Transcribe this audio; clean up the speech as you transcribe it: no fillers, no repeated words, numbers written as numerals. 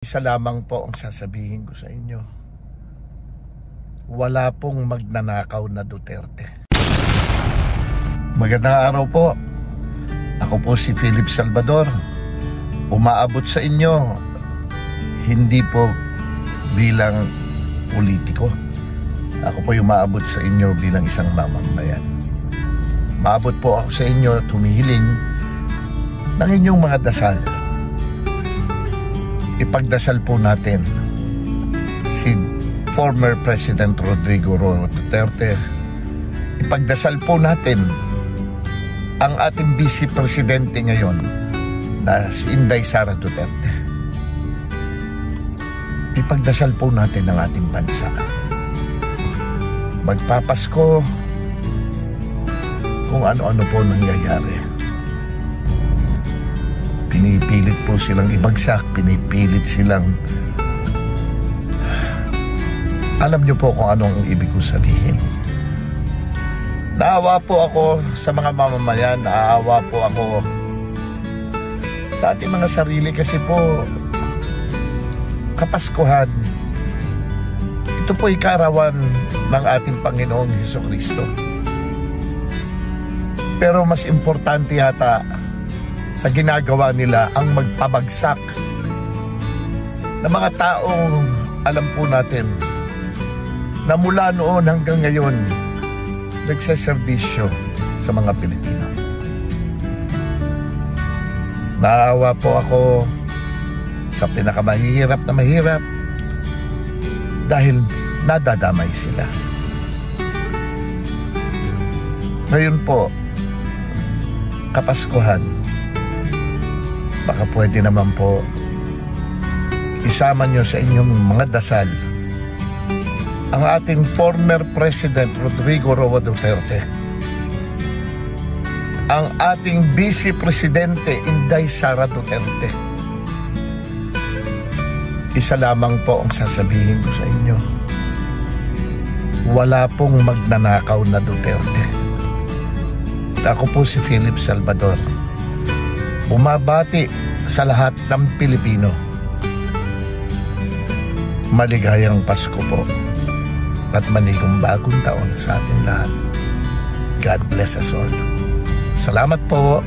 Isa lamang po ang sasabihin ko sa inyo. Wala pong magnanakaw na Duterte. Magandang araw po. Ako po si Philip Salvador. Umaabot sa inyo, hindi po bilang politiko. Ako po umaabot sa inyo bilang isang mamamayan. Maabot po ako sa inyo at humihiling ng inyong mga dasal. Ipagdasal po natin si former President Rodrigo Roa Duterte. Ipagdasal po natin ang ating Vice Presidente ngayon na si Inday Sara Duterte. Ipagdasal po natin ang ating bansa. Magpapasko kung ano-ano po nangyayari. Pinipilit po silang ibagsak, pinipilit silang... Alam niyo po kung anong ibig ko sabihin. Naawa po ako sa mga mamamayan, naawa po ako sa ating mga sarili kasi po Kapaskuhan, ito po ikarawan ng ating Panginoong Hesukristo. Pero mas importante yata sa ginagawa nila ang magpabagsak ng mga taong alam po natin na mula noon hanggang ngayon nagseserbisyo sa mga Pilipino. Naawa po ako sa pinakamahirap na mahirap dahil nadadamay sila. Ngayon po, Kapaskuhan, baka pwede naman po isama nyo sa inyong mga dasal ang ating former President Rodrigo Roa Duterte, ang ating Vice Presidente Inday Sara Duterte. Isa lamang po ang sasabihin ko sa inyo. Wala pong magnanakaw na Duterte. Ako po si Philip Salvador. Bumabati sa lahat ng Pilipino. Maligayang Pasko po at manigong bagong taon sa ating lahat. God bless us all. Salamat po.